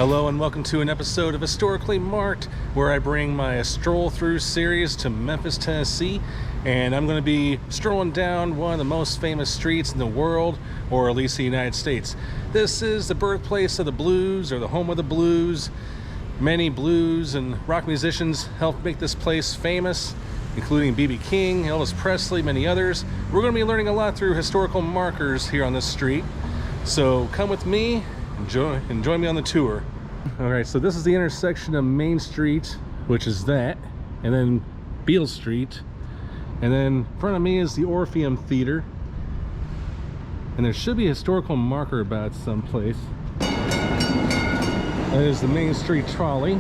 Hello and welcome to an episode of Historically Marked, where I bring my Stroll Through series to Memphis, Tennessee, and I'm going to be strolling down one of the most famous streets in the world, or at least the United States. This is the birthplace of the blues, or the home of the blues. Many blues and rock musicians helped make this place famous, including B.B. King, Elvis Presley, many others. We're going to be learning a lot through historical markers here on this street, so come with me and join me on the tour. Alright, so this is the intersection of Main Street, which is that, and then Beale Street, and then in front of me is the Orpheum Theater, and there should be a historical marker about someplace. That is the Main Street trolley.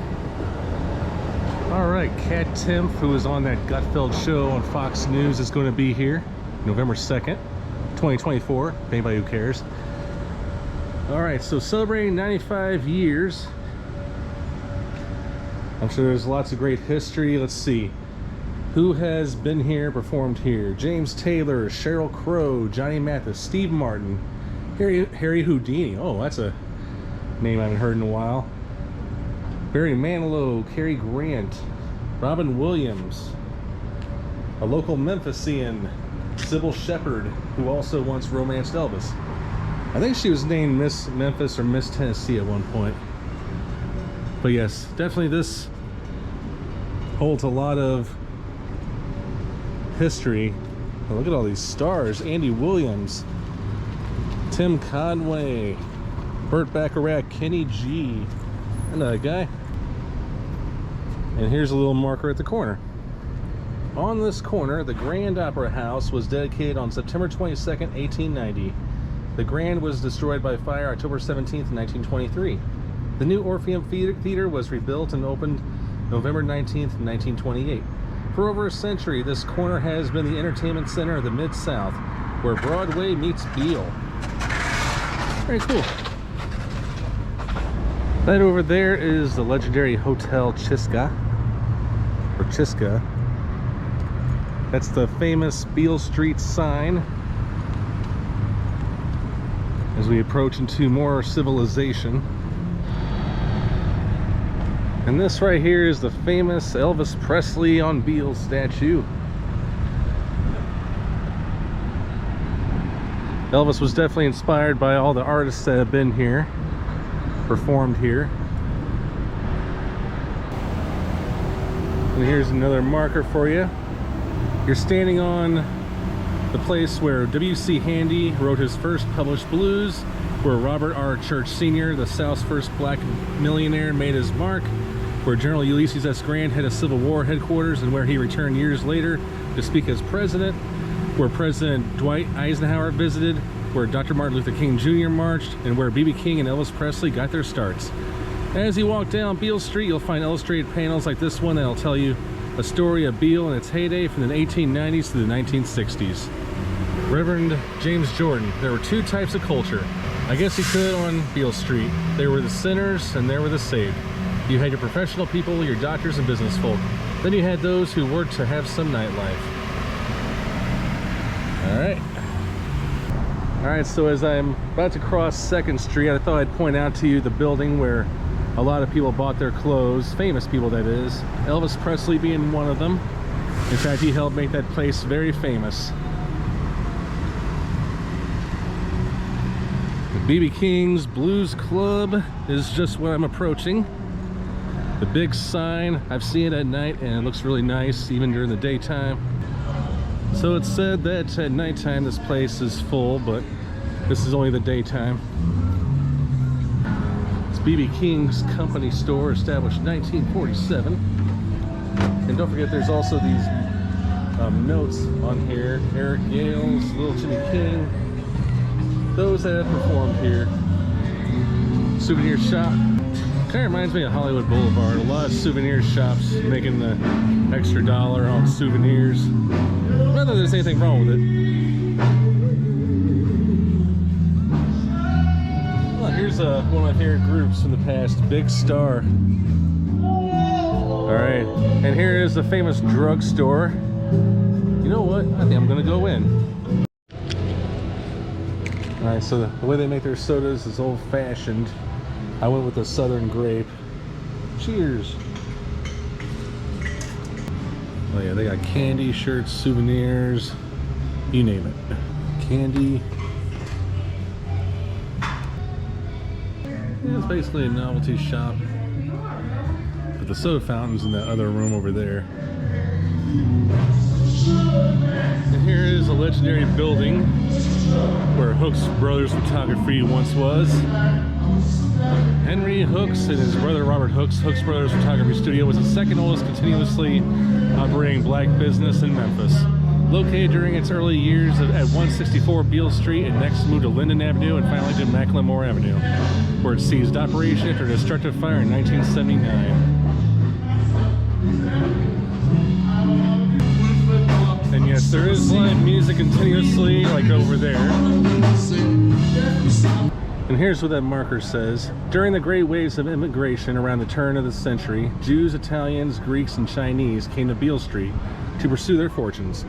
Alright, Cat Timpf, who was on that Gutfeld show on Fox News, is going to be here November 2nd, 2024, if anybody who cares. Alright, so celebrating 95 years. I'm sure there's lots of great history. Let's see. Who has been here, performed here? James Taylor, Sheryl Crow, Johnny Mathis, Steve Martin, Harry Houdini. Oh, that's a name I haven't heard in a while. Barry Manilow, Cary Grant, Robin Williams, a local Memphisian, Sybil Shepherd, who also once romanced Elvis. I think she was named Miss Memphis or Miss Tennessee at one point. But yes, definitely this holds a lot of history. Oh, look at all these stars. Andy Williams, Tim Conway, Burt Bacharach, Kenny G. Another guy. And here's a little marker at the corner. On this corner, the Grand Opera House was dedicated on September 22nd, 1890. The Grand was destroyed by fire October 17th, 1923. The new Orpheum Theater was rebuilt and opened November 19th, 1928. For over a century, this corner has been the entertainment center of the Mid-South, where Broadway meets Beale. Very cool. Right over there is the legendary Hotel Chiska, or Chiska. That's the famous Beale Street sign. As we approach into more civilization. And this right here is the famous Elvis Presley on Beale statue. Elvis was definitely inspired by all the artists that have been here, performed here. And here's another marker for you. You're standing on the place where W.C. Handy wrote his first published blues, where Robert R. Church Sr., the South's first black millionaire, made his mark, where General Ulysses S. Grant had a Civil War headquarters, and where he returned years later to speak as president, where President Dwight Eisenhower visited, where Dr. Martin Luther King Jr. marched, and where B.B. King and Elvis Presley got their starts. As you walk down Beale Street, you'll find illustrated panels like this one that'll tell you a story of Beale in its heyday from the 1890s to the 1960s. Reverend James Jordan. There were two types of culture. I guess you could on Beale Street. There were the sinners and there were the saved. You had your professional people, your doctors and business folk. Then you had those who worked to have some nightlife. Alright, so as I'm about to cross 2nd Street, I thought I'd point out to you the building where a lot of people bought their clothes, famous people that is, Elvis Presley being one of them. In fact, he helped make that place very famous. B.B. King's Blues Club is just what I'm approaching. The big sign, I've seen it at night and it looks really nice even during the daytime. So it's said that at nighttime this place is full, but this is only the daytime. It's B.B. King's company store, established 1947. And don't forget there's also these notes on here. Eric Gales, Little Jimmy King. Those that have performed here. Souvenir shop. Kind of reminds me of Hollywood Boulevard. A lot of souvenir shops making the extra dollar on souvenirs. Not that there's anything wrong with it. Well, here's one of my favorite groups from the past, Big Star. Alright, and here is the famous Drugstore. You know what? I think I'm gonna go in. Alright, so the way they make their sodas is old-fashioned. I went with the Southern Grape. Cheers. Oh yeah, they got candy, shirts, souvenirs, you name it. Candy. Yeah, it's basically a novelty shop. But the soda fountain's in that other room over there. And here is a legendary building where Hooks Brothers Photography once was. Henry Hooks and his brother Robert Hooks, Hooks Brothers Photography Studio, was the second oldest continuously operating black business in Memphis. Located during its early years at 164 Beale Street and next moved to Linden Avenue and finally to Macklemore Avenue, where it ceased operation after a destructive fire in 1979. And yes, there is live music continuously, like over there. And here's what that marker says. During the great waves of immigration around the turn of the century, Jews, Italians, Greeks, and Chinese came to Beale Street to pursue their fortunes.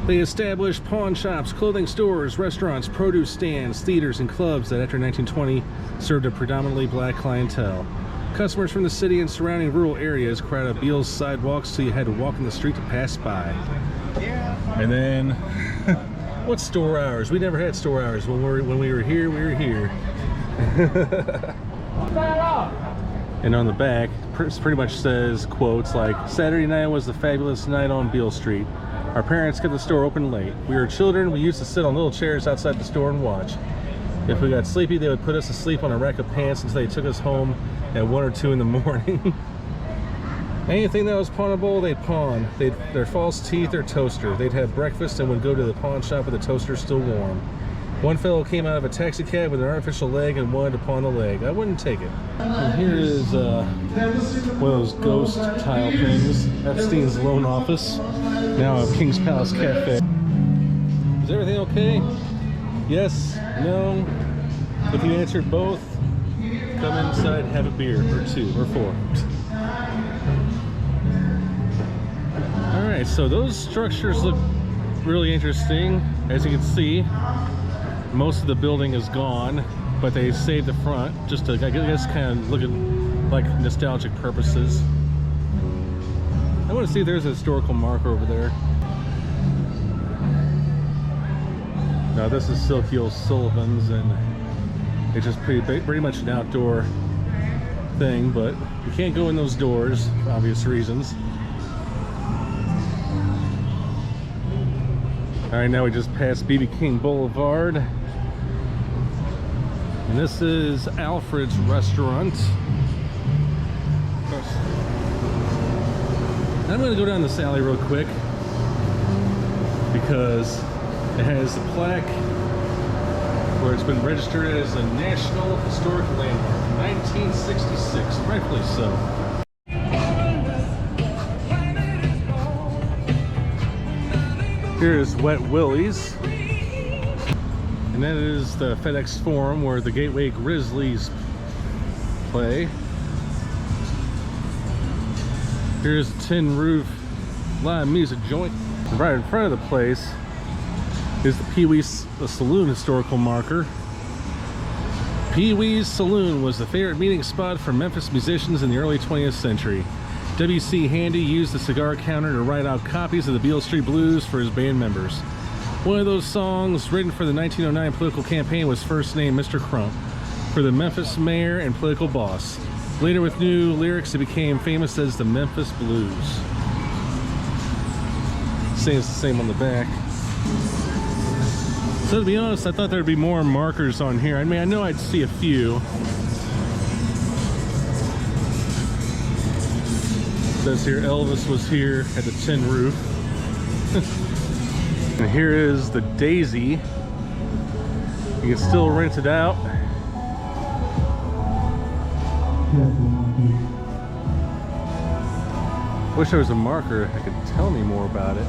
They established pawn shops, clothing stores, restaurants, produce stands, theaters, and clubs that after 1920 served a predominantly black clientele. Customers from the city and surrounding rural areas crowded Beale's sidewalks so you had to walk in the street to pass by. And then, what's store hours? We never had store hours. When we were here, we were here. And on the back, pretty much says quotes like, "Saturday night was the fabulous night on Beale Street. Our parents kept the store open late. We were children. We used to sit on little chairs outside the store and watch. If we got sleepy, they would put us to sleep on a rack of pants until they took us home at 1 or 2 in the morning." Anything that was pawnable, they'd pawn. Their false teeth or toaster. They'd have breakfast and would go to the pawn shop with the toaster still warm. One fellow came out of a taxi cab with an artificial leg and wanted to pawn the leg. I wouldn't take it. And here is one of those ghost tile things. Epstein's loan office. Now a King's Palace Cafe. Is everything okay? Yes? No? If you answered both, come inside, have a beer, or 2, or 4. Alright, so those structures look really interesting. As you can see, most of the building is gone, but they saved the front just to, I guess, kind of look at like nostalgic purposes. I want to see if there's a historical marker over there. Now this is Silky O'Sullivan's, and it's just pretty much an outdoor thing, but you can't go in those doors for obvious reasons. Alright, now we just passed BB King Boulevard. And this is Alfred's Restaurant. I'm going to go down this alley real quick because it has the plaque where it's been registered as a National Historic Landmark, 1966, rightfully so. Here's Wet Willie's, and that is the FedEx Forum where the Gateway Grizzlies play. Here's a Tin Roof live music joint. And right in front of the place is the Pee Wee's Saloon historical marker. Pee Wee's Saloon was the favorite meeting spot for Memphis musicians in the early 20th century. W.C. Handy used the cigar counter to write out copies of the Beale Street Blues for his band members. One of those songs written for the 1909 political campaign was first named Mr. Crump for the Memphis mayor and political boss. Later, with new lyrics, it became famous as the Memphis Blues. Saying it's the same on the back. So to be honest, I thought there'd be more markers on here. I mean, I know I'd see a few. It says here Elvis was here at the Tin Roof. And here is the Daisy. You can still rent it out. Wish there was a marker that could tell me more about it.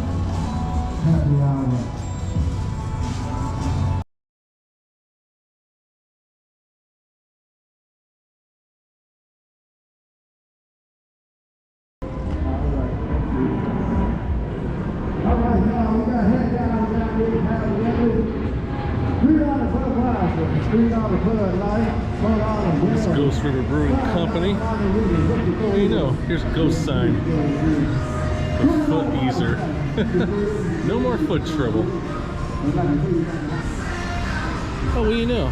It's Ghost River Brewing Company. Well, you know, here's a ghost sign. A foot easer. No more foot trouble. Oh, well, you know,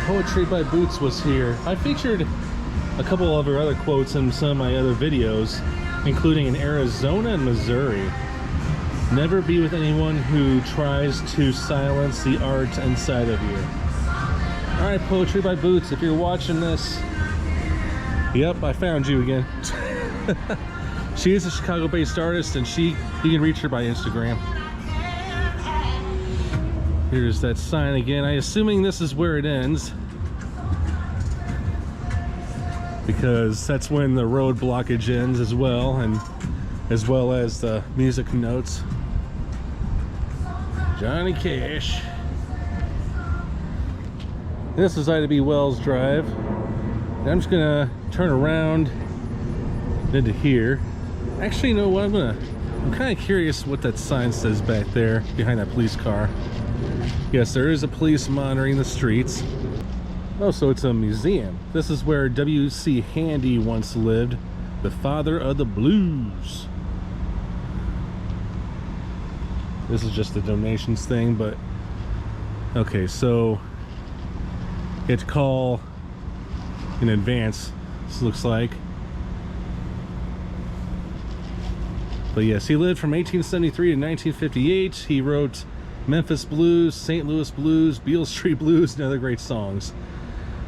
Poetry by Boots was here. I featured a couple of her other quotes in some of my other videos, including in Arizona and Missouri. Never be with anyone who tries to silence the art inside of you. Alright, Poetry by Boots, if you're watching this, yep, I found you again. She is a Chicago-based artist, and you can reach her by Instagram. Here's that sign again. I'm assuming this is where it ends, because that's when the road blockage ends as well, and as well as the music notes. Johnny Cash. This is Ida B. Wells Drive. And I'm just gonna turn around into here. Actually, you know what? I'm kind of curious what that sign says back there behind that police car. Yes, there is a police monitoring the streets. Oh, so it's a museum. This is where W.C. Handy once lived, the father of the blues. This is just the donations thing, but okay, so you have to call in advance, this looks like. But yes, he lived from 1873 to 1958. He wrote Memphis Blues, St. Louis Blues, Beale Street Blues, and other great songs.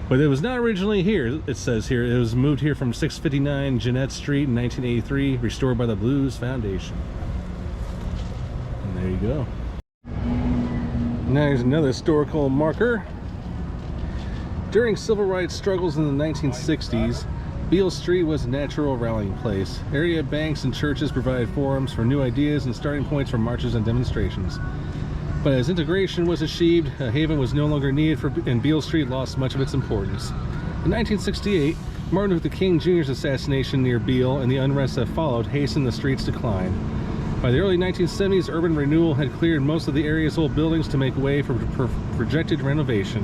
But it was not originally here, it says here. It was moved here from 659 Jeanette Street in 1983, restored by the Blues Foundation. And there you go. Now here's another historical marker. During civil rights struggles in the 1960s, Beale Street was a natural rallying place. Area banks and churches provided forums for new ideas and starting points for marches and demonstrations. But as integration was achieved, a haven was no longer needed, and Beale Street lost much of its importance. In 1968, Martin Luther King Jr.'s assassination near Beale and the unrest that followed hastened the street's decline. By the early 1970s, urban renewal had cleared most of the area's old buildings to make way for projected renovation.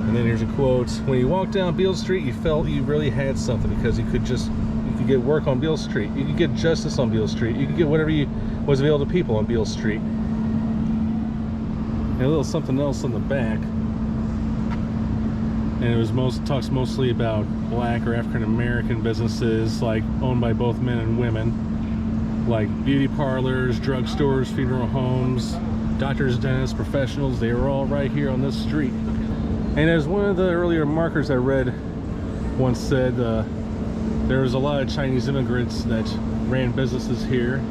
And then here's a quote: when you walked down Beale Street, you felt you really had something, because you could get work on Beale Street, you could get justice on Beale Street, you could get whatever was available to people on Beale Street. And a little something else on the back, and it talks mostly about black or African American businesses, like owned by both men and women, like beauty parlors, drugstores, funeral homes, doctors, dentists, professionals. They were all right here on this street. And as one of the earlier markers I read once said, there was a lot of Chinese immigrants that ran businesses here,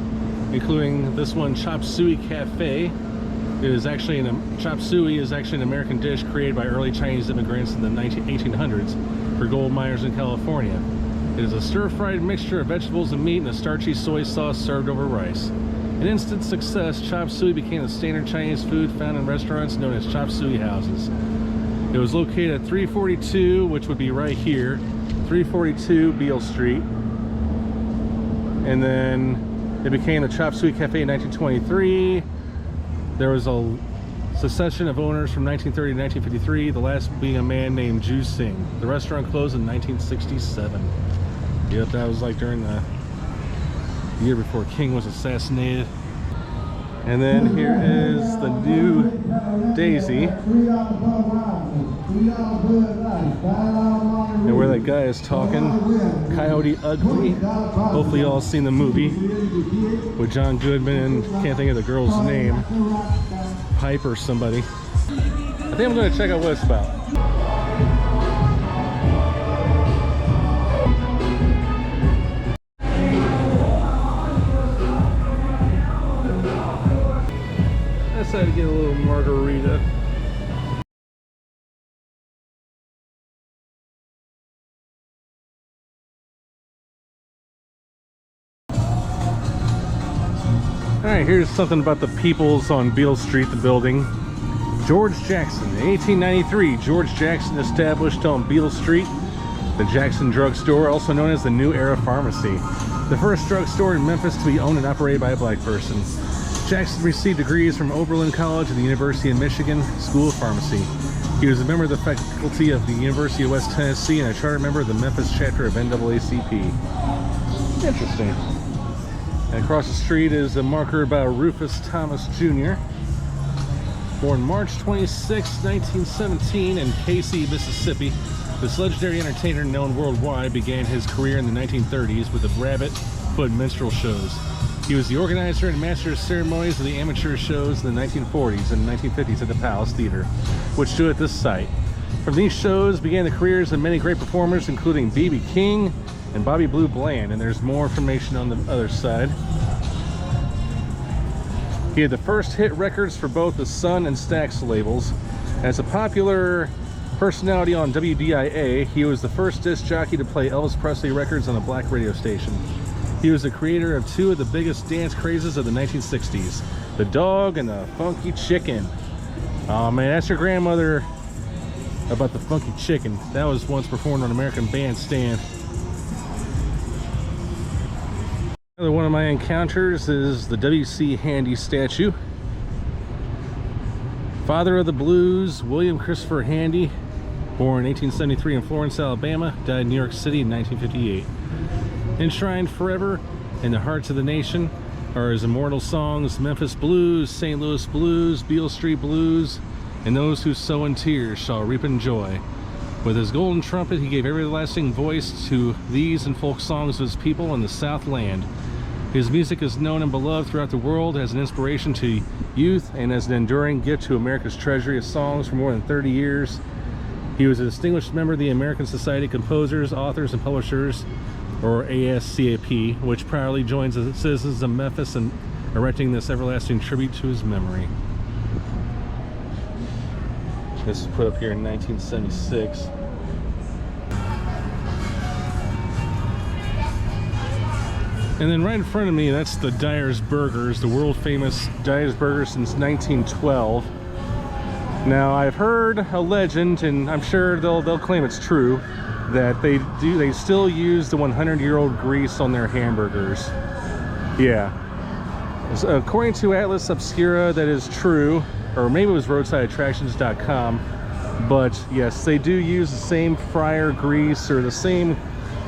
including this one, Chop Suey Cafe. Chop suey is actually an American dish created by early Chinese immigrants in the 1800s for gold miners in California. It is a stir-fried mixture of vegetables and meat and a starchy soy sauce served over rice. An instant success, chop suey became the standard Chinese food found in restaurants known as chop suey houses. It was located at 342, which would be right here, 342 Beale Street. And then it became the Chop Suey Cafe in 1923. There was a succession of owners from 1930 to 1953, the last being a man named Ju Sing. The restaurant closed in 1967. Yep, that was like during the year before King was assassinated. And then here is the new Daisy. And where that guy is talking, Coyote Ugly. Hopefully y'all seen the movie with John Goodman, can't think of the girl's name, Pipe or somebody. I think I'm going to check out what it's about. I decided to get a little margarita. Alright, here's something about the peoples on Beale Street, the building. George Jackson. In 1893, George Jackson established on Beale Street the Jackson Drugstore, also known as the New Era Pharmacy, the first drugstore in Memphis to be owned and operated by a black person. Jackson received degrees from Oberlin College and the University of Michigan School of Pharmacy. He was a member of the faculty of the University of West Tennessee and a charter member of the Memphis chapter of NAACP. Interesting. And across the street is a marker about Rufus Thomas Jr. Born March 26, 1917 in Casey, Mississippi, this legendary entertainer known worldwide began his career in the 1930s with the Rabbit Foot minstrel shows. He was the organizer and master of ceremonies of the amateur shows in the 1940s and 1950s at the Palace Theater, which stood at this site. From these shows began the careers of many great performers, including B.B. King and Bobby Blue Bland, and there's more information on the other side. He had the first hit records for both the Sun and Stax labels. As a popular personality on WDIA, he was the first disc jockey to play Elvis Presley records on a black radio station. He was the creator of two of the biggest dance crazes of the 1960s, the dog and the funky chicken. Oh man, ask your grandmother about the funky chicken. That was once performed on American Bandstand. Another one of my encounters is the W.C. Handy statue. Father of the blues, William Christopher Handy, born 1873 in Florence, Alabama, died in New York City in 1958. Enshrined forever in the hearts of the nation are his immortal songs Memphis Blues, St. Louis Blues, Beale Street Blues, and those who sow in tears shall reap in joy. With his golden trumpet, he gave everlasting voice to these and folk songs of his people in the Southland. His music is known and beloved throughout the world as an inspiration to youth and as an enduring gift to America's treasury of songs for more than 30 years. He was a distinguished member of the American Society of Composers, Authors, and Publishers, or ASCAP, which proudly joins the citizens of Memphis in erecting this everlasting tribute to his memory. This was put up here in 1976. And then right in front of me, that's the Dyer's Burgers, the world famous Dyer's Burgers since 1912. Now I've heard a legend, and I'm sure they'll claim it's true, that they still use the 100-year-old grease on their hamburgers. Yeah. So according to Atlas Obscura, that is true, or maybe it was roadsideattractions.com, but yes, they do use the same fryer grease or the same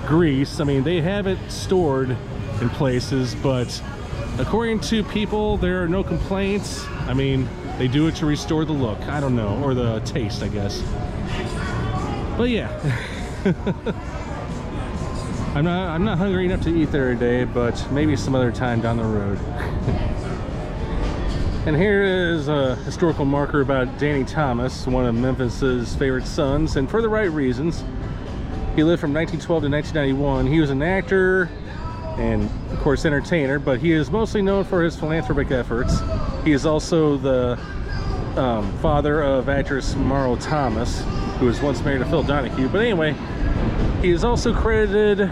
grease. I mean, they have it stored in places, but according to people, there are no complaints. I mean, they do it to restore the look, I don't know, or the taste, I guess. But yeah. I'm not hungry enough to eat there today, but maybe some other time down the road. And here is a historical marker about Danny Thomas, one of Memphis's favorite sons, and for the right reasons. He lived from 1912 to 1991. He was an actor and, of course, entertainer, but he is mostly known for his philanthropic efforts. He is also the father of actress Marlo Thomas, who was once married to Phil Donahue. But anyway, he is also credited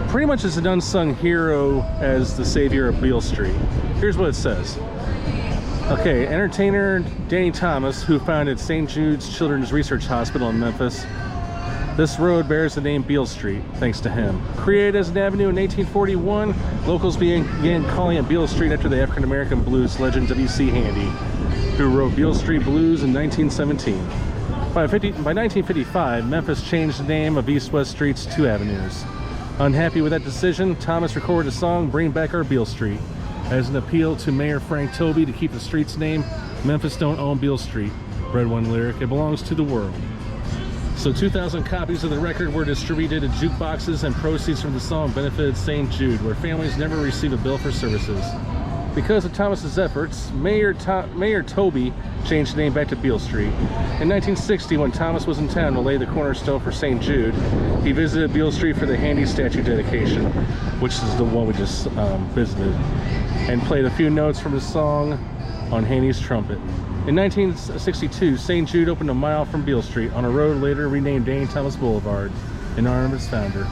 pretty much as an unsung hero as the savior of Beale Street. Here's what it says. Okay, entertainer Danny Thomas, who founded St. Jude's Children's Research Hospital in Memphis. This road bears the name Beale Street, thanks to him. Created as an avenue in 1841, locals began calling it Beale Street after the African-American blues legend W.C. Handy, who wrote Beale Street Blues in 1917. By 1955, Memphis changed the name of East-West Streets to Avenues. Unhappy with that decision, Thomas recorded a song, Bring Back Our Beale Street, as an appeal to Mayor Frank Toby to keep the street's name. Memphis don't own Beale Street, read one lyric. It belongs to the world. So 2,000 copies of the record were distributed at jukeboxes, and proceeds from the song benefited St. Jude, where families never receive a bill for services. Because of Thomas's efforts, Mayor Toby changed the name back to Beale Street. In 1960, when Thomas was in town to lay the cornerstone for St. Jude, he visited Beale Street for the Handy statue dedication, which is the one we just visited, and played a few notes from his song on Handy's trumpet. In 1962, St. Jude opened a mile from Beale Street on a road later renamed Danny Thomas Boulevard in honor of its founder.